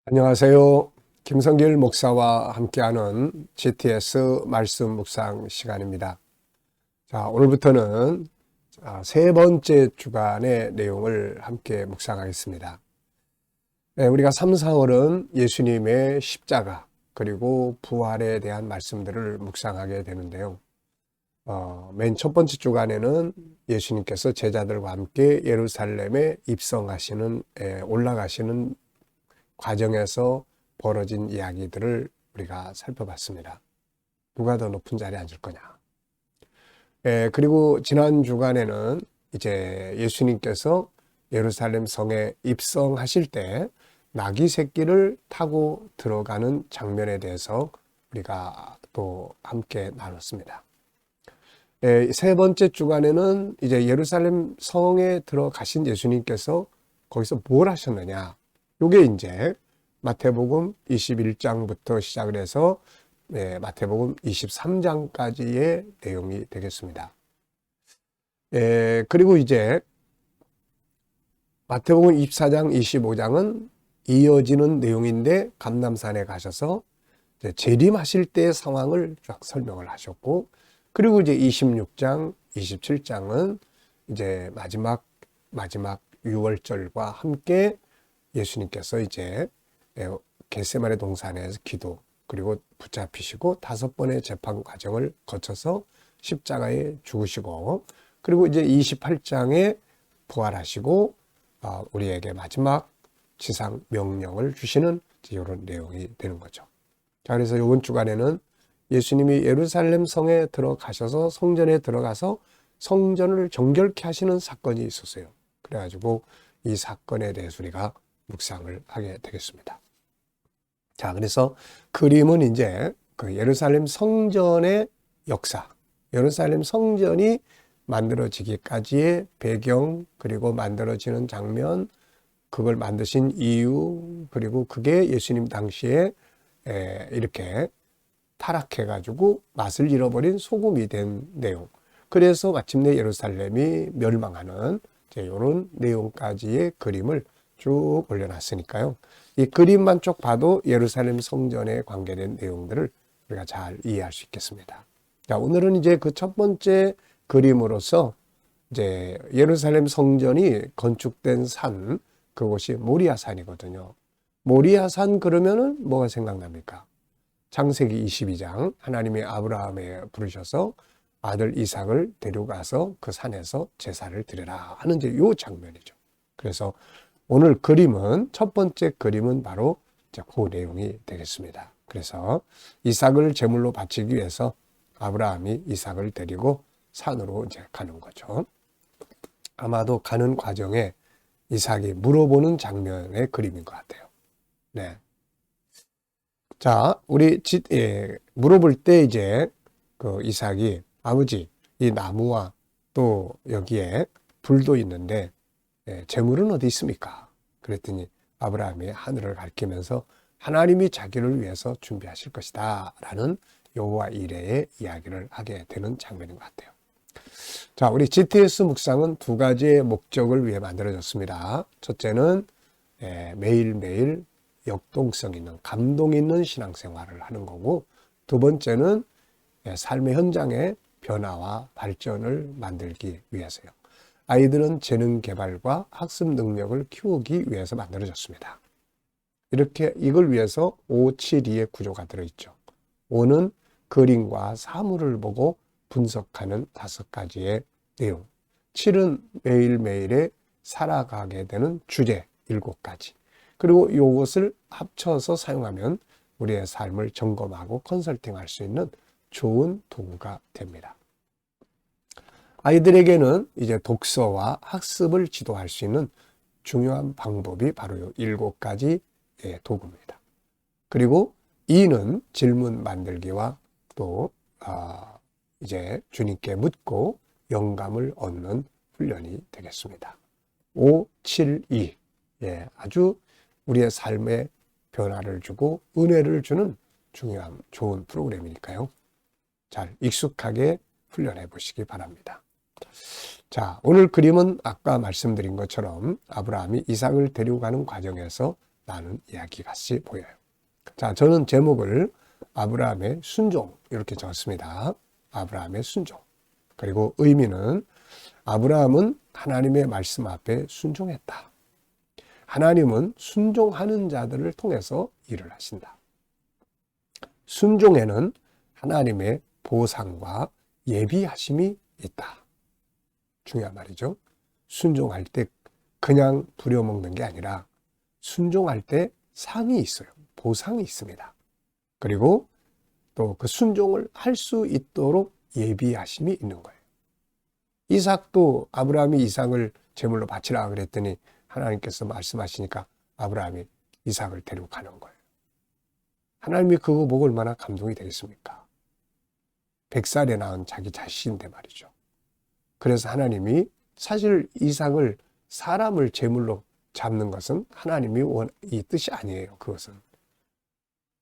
안녕하세요. 김성길 목사와 함께하는 GTS 말씀 묵상 시간입니다. 자, 오늘부터는 세 번째 주간의 내용을 함께 묵상하겠습니다. 네, 우리가 3, 4월은 예수님의 십자가 그리고 부활에 대한 말씀들을 묵상하게 되는데요. 맨 첫 번째 주간에는 예수님께서 제자들과 함께 예루살렘에 올라가시는 과정에서 벌어진 이야기들을 우리가 살펴봤습니다. 누가 더 높은 자리에 앉을 거냐. 그리고 지난 주간에는 이제 예수님께서 예루살렘 성에 입성하실 때 나귀 새끼를 타고 들어가는 장면에 대해서 우리가 또 함께 나눴습니다. 세 번째 주간에는 이제 예루살렘 성에 들어가신 예수님께서 거기서 뭘 하셨느냐. 요게 이제 마태복음 21장부터 시작을 해서 마태복음 23장까지의 내용이 되겠습니다. 그리고 이제 마태복음 24장, 25장은 이어지는 내용인데 감람산에 가셔서 이제 재림하실 때의 상황을 쫙 설명을 하셨고, 그리고 이제 26장, 27장은 이제 마지막 유월절과 함께 예수님께서 이제 겟세마네 동산에서 기도, 그리고 붙잡히시고 5번의 재판 과정을 거쳐서 십자가에 죽으시고, 그리고 이제 28장에 부활하시고 우리에게 마지막 지상 명령을 주시는 이런 내용이 되는 거죠. 자, 그래서 이번 주간에는 예수님이 예루살렘 성에 들어가셔서 성전에 들어가서 성전을 정결케 하시는 사건이 있었어요. 그래가지고 이 사건에 대해서 우리가 묵상을 하게 되겠습니다. 자, 그래서 그림은 이제 그 예루살렘 성전의 역사, 예루살렘 성전이 만들어지기까지의 배경, 그리고 만들어지는 장면, 그걸 만드신 이유, 그리고 그게 예수님 당시에 이렇게 타락해가지고 맛을 잃어버린 소금이 된 내용. 그래서 마침내 예루살렘이 멸망하는 이런 내용까지의 그림을 쭉 올려놨으니까요. 이 그림만 쭉 봐도 예루살렘 성전에 관계된 내용들을 우리가 잘 이해할 수 있겠습니다. 자, 오늘은 이제 그 첫 번째 그림으로서 이제 예루살렘 성전이 건축된 산, 그곳이 모리아산이거든요. 모리아산 그러면은 뭐가 생각납니까? 창세기 22장, 하나님이 아브라함에 부르셔서 아들 이삭을 데려가서 그 산에서 제사를 드려라 하는 이제 요 장면이죠. 그래서 오늘 그림은, 첫 번째 그림은 바로 그 내용이 되겠습니다. 그래서 이삭을 제물로 바치기 위해서 아브라함이 이삭을 데리고 산으로 이제 가는 거죠. 아마도 가는 과정에 이삭이 물어보는 장면의 그림인 것 같아요. 네. 자, 물어볼 때 이제 그 이삭이 아버지, 이 나무와 또 여기에 불도 있는데 재물은 어디 있습니까? 그랬더니 아브라함이 하늘을 가리키면서 하나님이 자기를 위해서 준비하실 것이다 라는 여호와 이레의 이야기를 하게 되는 장면인 것 같아요. 자, 우리 GTS 묵상은 두 가지의 목적을 위해 만들어졌습니다. 첫째는 매일매일 역동성 있는, 감동 있는 신앙생활을 하는 거고, 두 번째는 삶의 현장의 변화와 발전을 만들기 위해서요. 아이들은 재능 개발과 학습 능력을 키우기 위해서 만들어졌습니다. 이걸 위해서 572의 구조가 들어있죠. 5는 그림과 사물을 보고 분석하는 5가지의 내용. 7은 매일매일에 살아가게 되는 주제 7가지. 그리고 이것을 합쳐서 사용하면 우리의 삶을 점검하고 컨설팅할 수 있는 좋은 도구가 됩니다. 아이들에게는 이제 독서와 학습을 지도할 수 있는 중요한 방법이 바로 이 7가지 도구입니다. 그리고 E는 질문 만들기와 또 이제 주님께 묻고 영감을 얻는 훈련이 되겠습니다. 5, 7, 2. 아주 우리의 삶에 변화를 주고 은혜를 주는 중요한 좋은 프로그램이니까요. 잘 익숙하게 훈련해 보시기 바랍니다. 자, 오늘 그림은 아까 말씀드린 것처럼 아브라함이 이삭을 데리고 가는 과정에서 나눈 이야기 같이 보여요. 자, 저는 제목을 아브라함의 순종 이렇게 적었습니다. 아브라함의 순종. 그리고 의미는 아브라함은 하나님의 말씀 앞에 순종했다. 하나님은 순종하는 자들을 통해서 일을 하신다. 순종에는 하나님의 보상과 예비하심이 있다. 중요한 말이죠. 순종할 때 그냥 부려먹는 게 아니라 순종할 때 상이 있어요. 보상이 있습니다. 그리고 또 그 순종을 할 수 있도록 예비하심이 있는 거예요. 이삭도 아브라함이 이삭을 제물로 바치라 그랬더니 하나님께서 말씀하시니까 아브라함이 이삭을 데리고 가는 거예요. 하나님이 그거 보고 얼마나 감동이 되겠습니까? 100살에 낳은 자기 자신인데 말이죠. 그래서 하나님이 사실 이삭을 사람을 제물로 잡는 것은 하나님이 이 뜻이 아니에요. 그것은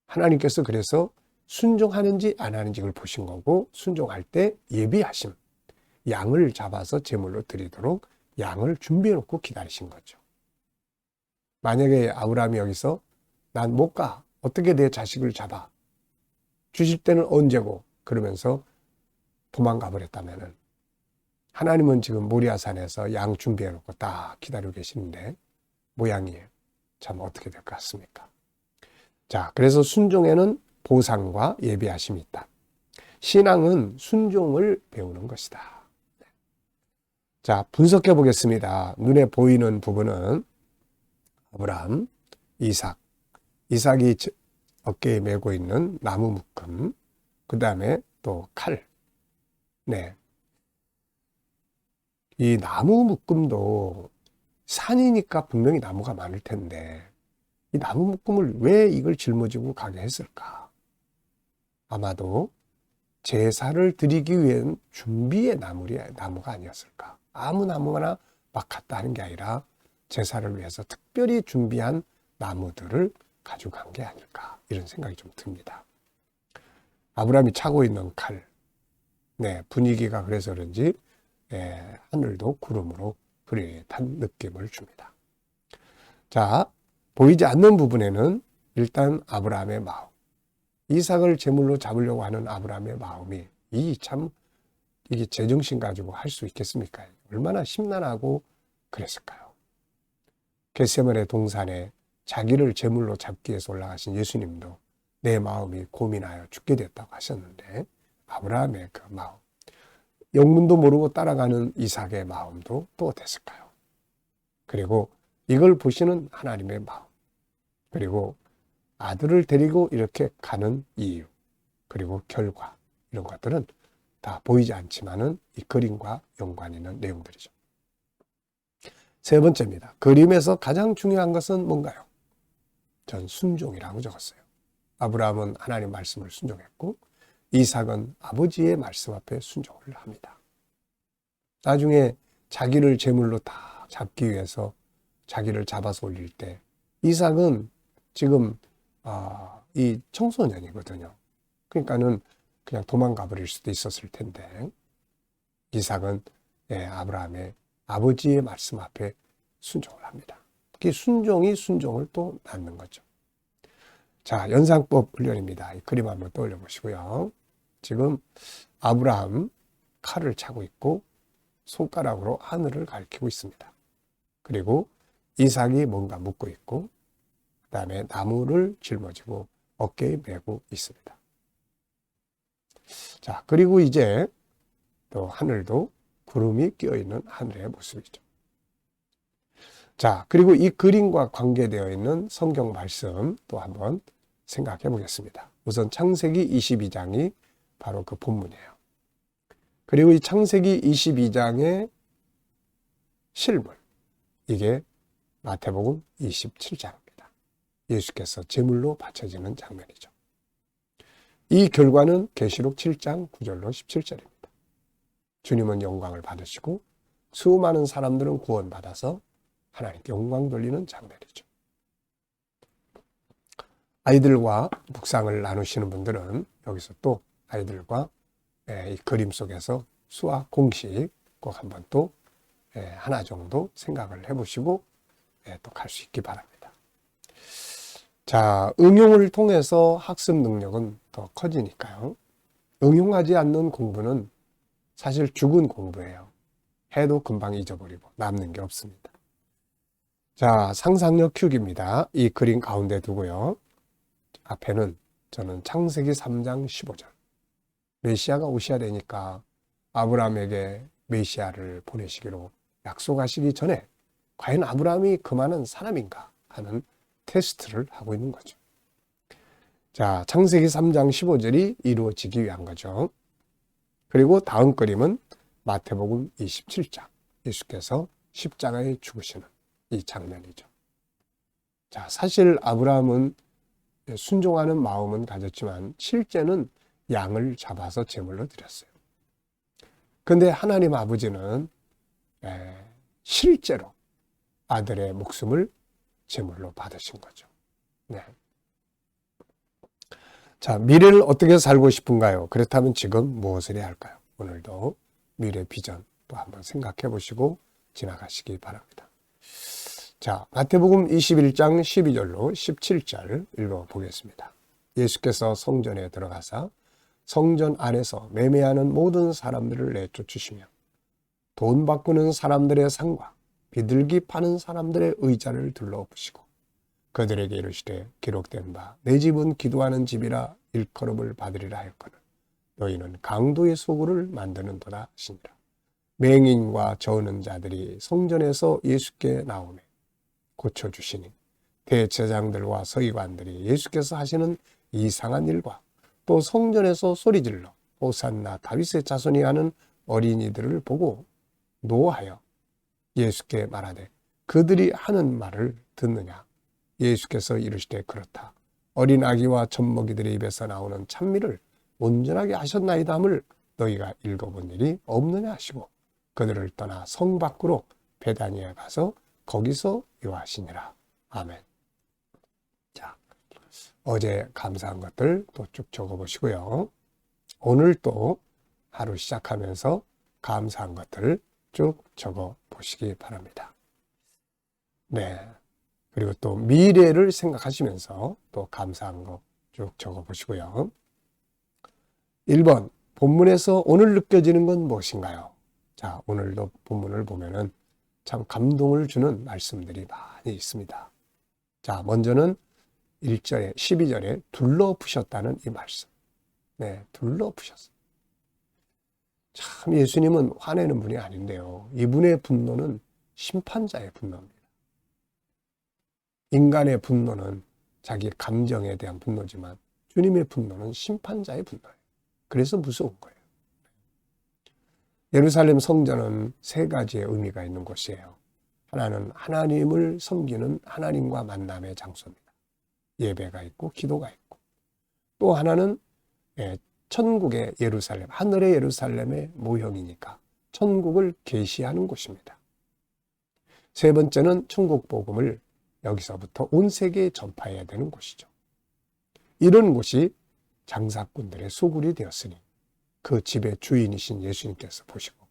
하나님께서 그래서 순종하는지 안 하는지 를 보신 거고, 순종할 때 예비하심, 양을 잡아서 제물로 드리도록 양을 준비해 놓고 기다리신 거죠. 만약에 아브라함이 여기서 난 못 가, 어떻게 내 자식을 잡아 주실 때는 언제고 그러면서 도망가 버렸다면은, 하나님은 지금 모리아산에서 양 준비해 놓고 딱 기다리고 계시는데 모양이 참 어떻게 될 것 같습니까? 자, 그래서 순종에는 보상과 예비하심이 있다. 신앙은 순종을 배우는 것이다. 자, 분석해 보겠습니다. 눈에 보이는 부분은 아브라함, 이삭이 어깨에 메고 있는 나무 묶음, 그 다음에 또 칼. 네. 이 나무 묶음도 산이니까 분명히 나무가 많을 텐데 이 나무 묶음을 왜 이걸 짊어지고 가게 했을까? 아마도 제사를 드리기 위한 준비의 나무가 아니었을까? 아무 나무나 막 갖다 하는 게 아니라 제사를 위해서 특별히 준비한 나무들을 가지고 간 게 아닐까? 이런 생각이 좀 듭니다. 아브라함이 차고 있는 칼. 네, 분위기가 그래서 그런지 하늘도 구름으로 흐릿한 느낌을 줍니다. 자, 보이지 않는 부분에는 일단 아브라함의 마음, 이삭을 제물로 잡으려고 하는 아브라함의 마음이 이게 제정신 가지고 할 수 있겠습니까? 얼마나 심란하고 그랬을까요? 겟세마네 동산에 자기를 제물로 잡기 위해서 올라가신 예수님도 내 마음이 고민하여 죽게 됐다고 하셨는데, 아브라함의 그 마음, 영문도 모르고 따라가는 이삭의 마음도 또 어땠을까요? 그리고 이걸 보시는 하나님의 마음, 그리고 아들을 데리고 이렇게 가는 이유, 그리고 결과, 이런 것들은 다 보이지 않지만은 이 그림과 연관이 있는 내용들이죠. 세 번째입니다. 그림에서 가장 중요한 것은 뭔가요? 전 순종이라고 적었어요. 아브라함은 하나님 말씀을 순종했고, 이삭은 아버지의 말씀 앞에 순종을 합니다. 나중에 자기를 제물로 다 잡기 위해서 자기를 잡아서 올릴 때, 이삭은 지금 이 청소년이거든요. 그러니까는 그냥 도망가 버릴 수도 있었을 텐데, 이삭은 아브라함의 아버지의 말씀 앞에 순종을 합니다. 그 순종이 순종을 또 낳는 거죠. 자, 연상법 훈련입니다. 이 그림 한번 떠올려 보시고요. 지금 아브라함 칼을 차고 있고 손가락으로 하늘을 가리키고 있습니다. 그리고 이삭이 뭔가 묶고 있고, 그 다음에 나무를 짊어지고 어깨에 메고 있습니다. 자, 그리고 이제 또 하늘도 구름이 끼어있는 하늘의 모습이죠. 자, 그리고 이 그림과 관계되어 있는 성경 말씀 또 한번 생각해 보겠습니다. 우선 창세기 22장이 바로 그 본문이에요. 그리고 이 창세기 22장의 실물, 이게 마태복음 27장입니다. 예수께서 제물로 바쳐지는 장면이죠. 이 결과는 계시록 7장 9절로 17절입니다. 주님은 영광을 받으시고 수많은 사람들은 구원받아서 하나님께 영광 돌리는 장면이죠. 아이들과 묵상을 나누시는 분들은 여기서 또 아이들과 이 그림 속에서 수학 공식 꼭 한번 또 하나 정도 생각을 해보시고 또 갈 수 있기 바랍니다. 자, 응용을 통해서 학습 능력은 더 커지니까요. 응용하지 않는 공부는 사실 죽은 공부예요. 해도 금방 잊어버리고 남는 게 없습니다. 자, 상상력 큐기입니다. 이 그림 가운데 두고요. 앞에는 저는 창세기 3장 15절. 메시아가 오셔야 되니까 아브라함에게 메시아를 보내시기로 약속하시기 전에 과연 아브라함이 그만한 사람인가 하는 테스트를 하고 있는 거죠. 자, 창세기 3장 15절이 이루어지기 위한 거죠. 그리고 다음 그림은 마태복음 27장. 예수께서 십자가에 죽으시는 이 장면이죠. 자, 사실 아브라함은 순종하는 마음은 가졌지만 실제는 양을 잡아서 제물로 드렸어요. 그런데 하나님 아버지는 실제로 아들의 목숨을 제물로 받으신 거죠. 네. 자, 미래를 어떻게 살고 싶은가요? 그렇다면 지금 무엇을 해야 할까요? 오늘도 미래 비전 또 한번 생각해 보시고 지나가시기 바랍니다. 자, 마태복음 21장 12절로 17절 읽어보겠습니다. 예수께서 성전에 들어가사 성전 안에서 매매하는 모든 사람들을 내쫓으시며 돈 바꾸는 사람들의 상과 비둘기 파는 사람들의 의자를 둘러엎으시고 그들에게 이르시되 기록된 바 내 집은 기도하는 집이라 일컬음을 받으리라 하였거늘 너희는 강도의 소굴을 만드는도다 하시니라. 맹인과 저으는 자들이 성전에서 예수께 나오매 고쳐주시니 대제사장들과 서기관들이 예수께서 하시는 이상한 일과 또 성전에서 소리질러 호산나 다윗의 자손이 하는 어린이들을 보고 노하여 예수께 말하되 그들이 하는 말을 듣느냐. 예수께서 이르시되 그렇다. 어린 아기와 젖먹이들의 입에서 나오는 찬미를 온전하게 하셨나이다 함을 너희가 읽어본 일이 없느냐 하시고 그들을 떠나 성 밖으로 베다니에 가서 거기서 요하시니라. 아멘. 자, 어제 감사한 것들 또 쭉 적어보시고요. 오늘 또 하루 시작하면서 감사한 것들 쭉 적어보시기 바랍니다. 네. 그리고 또 미래를 생각하시면서 또 감사한 거 쭉 적어보시고요. 1번, 본문에서 오늘 느껴지는 건 무엇인가요? 자, 오늘도 본문을 보면은 참 감동을 주는 말씀들이 많이 있습니다. 자, 먼저는 1절에 12절에 둘러부셨다는 이 말씀. 네, 둘러부셨어요. 참 예수님은 화내는 분이 아닌데요. 이분의 분노는 심판자의 분노입니다. 인간의 분노는 자기 감정에 대한 분노지만 주님의 분노는 심판자의 분노예요. 그래서 무서운 거예요. 예루살렘 성전은 세 가지의 의미가 있는 곳이에요. 하나는 하나님을 섬기는 하나님과 만남의 장소입니다. 예배가 있고 기도가 있고 또 하나는 천국의 예루살렘, 하늘의 예루살렘의 모형이니까 천국을 계시하는 곳입니다. 세 번째는 천국 복음을 여기서부터 온 세계에 전파해야 되는 곳이죠. 이런 곳이 장사꾼들의 소굴이 되었으니 그 집의 주인이신 예수님께서 보시고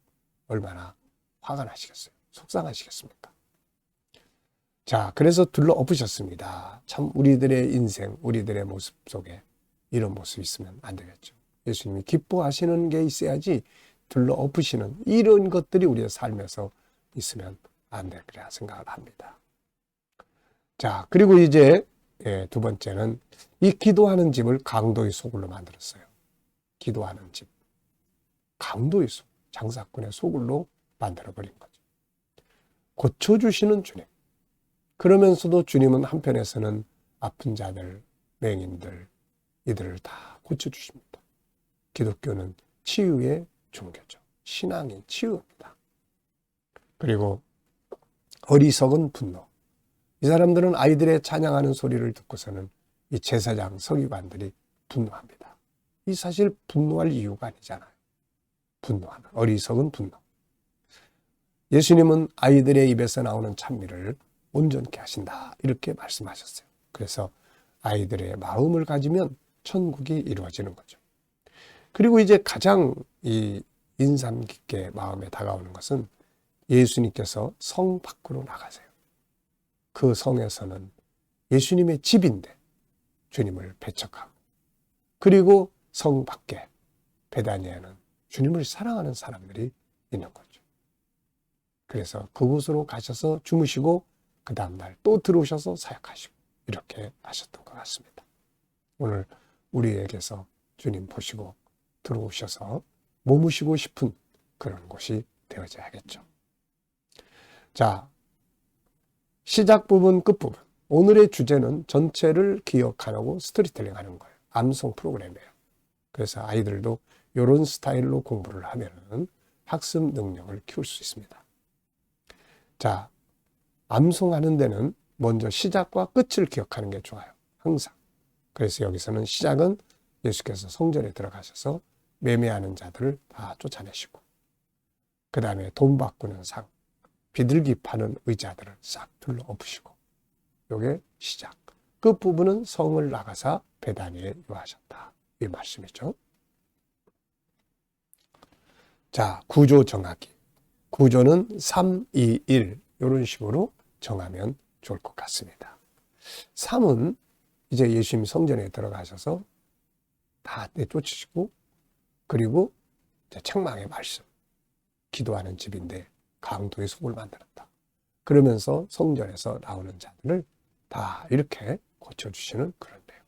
얼마나 화가 나시겠어요? 속상하시겠습니까? 자, 그래서 둘러엎으셨습니다. 참 우리들의 인생, 우리들의 모습 속에 이런 모습이 있으면 안 되겠죠. 예수님이 기뻐하시는 게 있어야지 둘러엎으시는 이런 것들이 우리의 삶에서 있으면 안 되리라 생각을 합니다. 자, 그리고 이제 두 번째는 이 기도하는 집을 강도의 소굴로 만들었어요. 기도하는 집. 강도의 소굴, 장사꾼의 소굴로 만들어버린 거죠. 고쳐주시는 주님. 그러면서도 주님은 한편에서는 아픈 자들, 맹인들, 이들을 다 고쳐주십니다. 기독교는 치유의 종교죠. 신앙인 치유입니다. 그리고 어리석은 분노. 이 사람들은 아이들의 찬양하는 소리를 듣고서는 이 제사장, 서기관들이 분노합니다. 이 사실 분노할 이유가 아니잖아요. 분노하는, 어리석은 분노. 예수님은 아이들의 입에서 나오는 찬미를 온전케 하신다. 이렇게 말씀하셨어요. 그래서 아이들의 마음을 가지면 천국이 이루어지는 거죠. 그리고 이제 가장 이 인상 깊게 마음에 다가오는 것은 예수님께서 성 밖으로 나가세요. 그 성에서는 예수님의 집인데 주님을 배척하고, 그리고 성 밖에 베다니에는 주님을 사랑하는 사람들이 있는 거죠. 그래서 그곳으로 가셔서 주무시고 그 다음날 또 들어오셔서 사역하시고 이렇게 하셨던 것 같습니다. 오늘 우리에게서 주님 보시고 들어오셔서 머무시고 싶은 그런 곳이 되어져야겠죠. 자, 시작 부분, 끝 부분. 오늘의 주제는 전체를 기억하라고 스토리텔링 하는 거예요. 암송 프로그램이에요. 그래서 아이들도 이런 스타일로 공부를 하면은 학습 능력을 키울 수 있습니다. 자, 암송하는 데는 먼저 시작과 끝을 기억하는 게 좋아요. 항상. 그래서 여기서는 시작은 예수께서 성전에 들어가셔서 매매하는 자들을 다 쫓아내시고, 그 다음에 돈 바꾸는 상, 비둘기 파는 의자들을 싹 둘러 엎으시고, 요게 시작. 끝부분은 성을 나가사 베다니에 유하셨다. 이 말씀이죠. 자, 구조 정하기. 구조는 3, 2, 1 이런 식으로 정하면 좋을 것 같습니다. 3은 이제 예수님이 성전에 들어가셔서 다 내쫓으시고, 그리고 이제 책망의 말씀, 기도하는 집인데 강도의 속을 만들었다. 그러면서 성전에서 나오는 자들을 다 이렇게 고쳐주시는 그런 내용.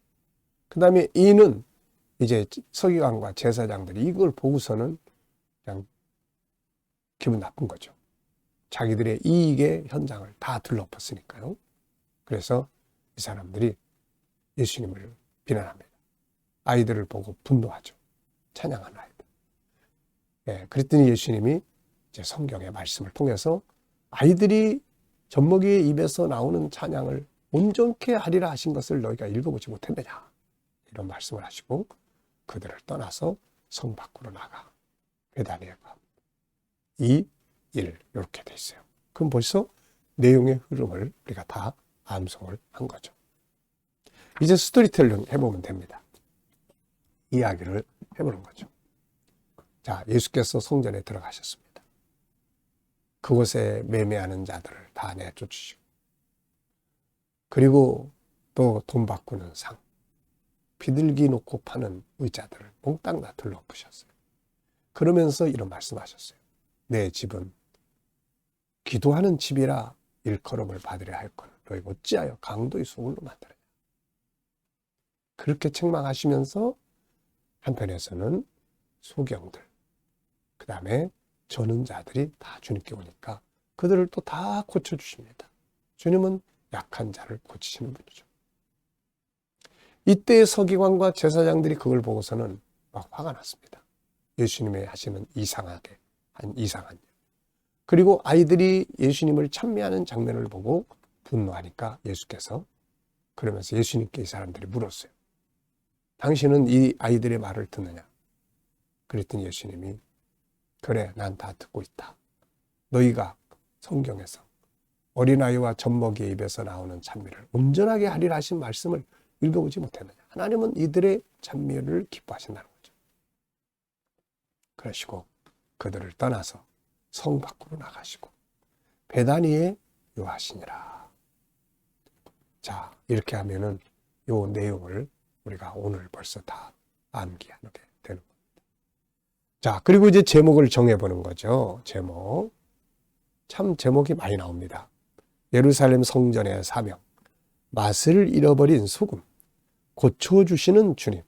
그 다음에 2는 이제 서기관과 제사장들이 이걸 보고서는 그냥 기분 나쁜 거죠. 자기들의 이익의 현장을 다 들러엎었으니까요. 그래서 이 사람들이 예수님을 비난합니다. 아이들을 보고 분노하죠. 찬양하는 아이들. 예, 그랬더니 예수님이 이제 성경의 말씀을 통해서 아이들이 젖먹이의 입에서 나오는 찬양을 온전케 하리라 하신 것을 너희가 읽어보지 못했느냐, 이런 말씀을 하시고 그들을 떠나서 성 밖으로 나가 베다니에 가. 2, 1 이렇게 돼 있어요. 그럼 벌써 내용의 흐름을 우리가 다 암송을 한 거죠. 이제 스토리텔링 해보면 됩니다. 이야기를 해보는 거죠. 자, 예수께서 성전에 들어가셨습니다. 그곳에 매매하는 자들을 다 내쫓으시고, 그리고 또 돈 바꾸는 상, 비둘기 놓고 파는 의자들을 몽땅 다 들러엎으셨어요. 그러면서 이런 말씀하셨어요. 내 집은 기도하는 집이라 일컬음을 받으려 할 거는 너희 어찌하여 강도의 소굴로 만들었냐. 그렇게 책망하시면서 한편에서는 소경들, 그 다음에 저는 자들이 다 주님께 오니까 그들을 또 다 고쳐주십니다. 주님은 약한 자를 고치시는 분이죠. 이때 서기관과 제사장들이 그걸 보고서는 막 화가 났습니다. 예수님의 하시는 이상한 일. 그리고 아이들이 예수님을 찬미하는 장면을 보고 분노하니까 예수께서, 그러면서 예수님께 이 사람들이 물었어요. 당신은 이 아이들의 말을 듣느냐? 그랬더니 예수님이, 그래, 난 다 듣고 있다. 너희가 성경에서 어린아이와 젖먹이의 입에서 나오는 찬미를 온전하게 하리라 하신 말씀을 읽어보지 못했느냐? 하나님은 이들의 찬미를 기뻐하신다는 거죠. 그러시고 그들을 떠나서 성 밖으로 나가시고 베다니에 유하시니라. 자, 이렇게 하면은 요 내용을 우리가 오늘 벌써 다 암기하게 되는 겁니다. 자, 그리고 이제 제목을 정해보는 거죠. 제목. 참 제목이 많이 나옵니다. 예루살렘 성전의 사명, 맛을 잃어버린 소금, 고쳐주시는 주님,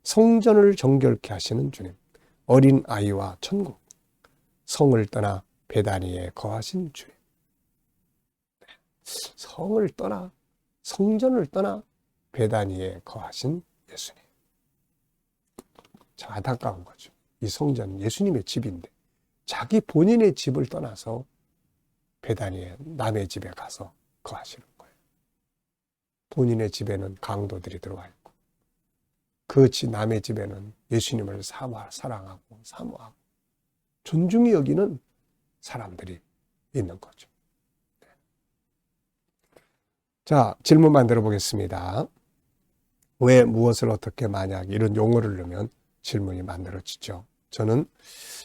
성전을 정결케 하시는 주님, 어린 아이와 천국, 성을 떠나 베다니에 거하신 주님. 성을 떠나, 성전을 떠나 베다니에 거하신 예수님. 참 안타까운 거죠. 이 성전은 예수님의 집인데 자기 본인의 집을 떠나서 베다니에 남의 집에 가서 거하시는 거예요. 본인의 집에는 강도들이 들어와 있고 그 남의 집에는 예수님을 사랑하고 사모하고 존중히 여기는 사람들이 있는 거죠. 자, 질문 만들어 보겠습니다. 왜, 무엇을, 어떻게, 만약 이런 용어를 넣으면 질문이 만들어지죠. 저는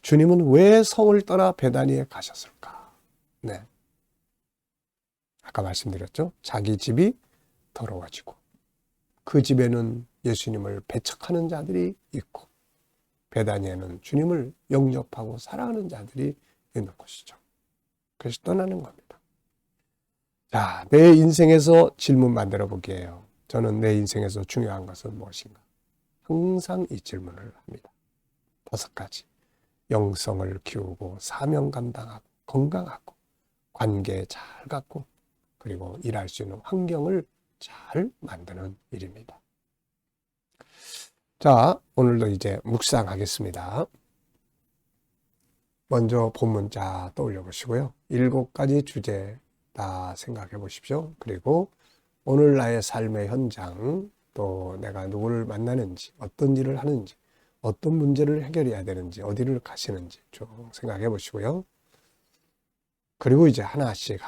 주님은 왜 성을 떠나 베다니에 가셨을까? 네. 아까 말씀드렸죠. 자기 집이 더러워지고 그 집에는 예수님을 배척하는 자들이 있고 베다니에는 주님을 영접하고 사랑하는 자들이 있는 것이죠. 그래서 떠나는 겁니다. 자, 내 인생에서 질문 만들어 보게요. 저는 내 인생에서 중요한 것은 무엇인가? 항상 이 질문을 합니다. 5가지. 영성을 키우고 사명 감당하고 건강하고 관계 잘 갖고 그리고 일할 수 있는 환경을 잘 만드는 일입니다. 자, 오늘도 이제 묵상하겠습니다. 먼저 본문자 떠올려 보시고요. 7가지 주제 다 생각해 보십시오. 그리고 오늘 나의 삶의 현장, 또 내가 누구를 만나는지, 어떤 일을 하는지, 어떤 문제를 해결해야 되는지, 어디를 가시는지 쭉 생각해 보시고요. 그리고 이제 하나씩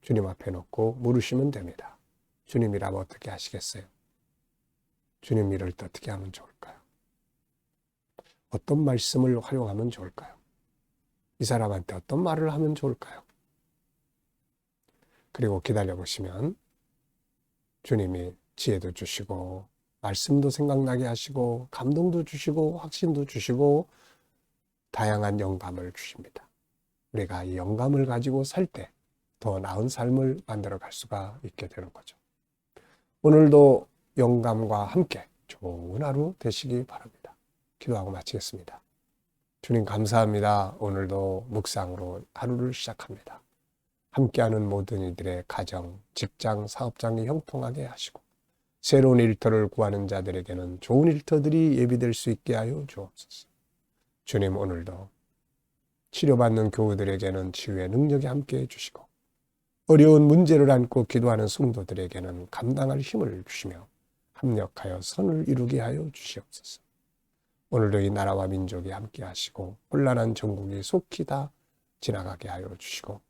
주님 앞에 놓고 물으시면 됩니다. 주님이라면 어떻게 하시겠어요? 주님 이럴 때 어떻게 하면 좋을까요? 어떤 말씀을 활용하면 좋을까요? 이 사람한테 어떤 말을 하면 좋을까요? 그리고 기다려 보시면 주님이 지혜도 주시고 말씀도 생각나게 하시고 감동도 주시고 확신도 주시고 다양한 영감을 주십니다. 우리가 이 영감을 가지고 살 때 더 나은 삶을 만들어 갈 수가 있게 되는 거죠. 오늘도 영감과 함께 좋은 하루 되시기 바랍니다. 기도하고 마치겠습니다. 주님 감사합니다. 오늘도 묵상으로 하루를 시작합니다. 함께하는 모든 이들의 가정, 직장, 사업장이 형통하게 하시고 새로운 일터를 구하는 자들에게는 좋은 일터들이 예비될 수 있게 하여 주옵소서. 주님 오늘도 치료받는 교우들에게는 치유의 능력이 함께해 주시고 어려운 문제를 안고 기도하는 성도들에게는 감당할 힘을 주시며 합력하여 선을 이루게 하여 주시옵소서. 오늘도 이 나라와 민족이 함께 하시고 혼란한 전국이 속히 다 지나가게 하여 주시고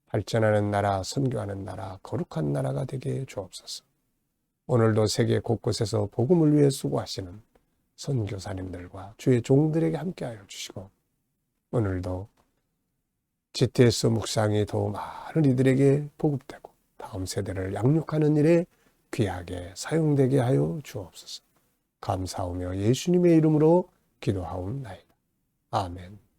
발전하는 나라, 선교하는 나라, 거룩한 나라가 되게 주옵소서. 오늘도 세계 곳곳에서 복음을 위해 수고하시는 선교사님들과 주의 종들에게 함께하여 주시고 오늘도 GTS 묵상이 더욱 많은 이들에게 보급되고 다음 세대를 양육하는 일에 귀하게 사용되게 하여 주옵소서. 감사하며 예수님의 이름으로 기도하옵나이다. 아멘.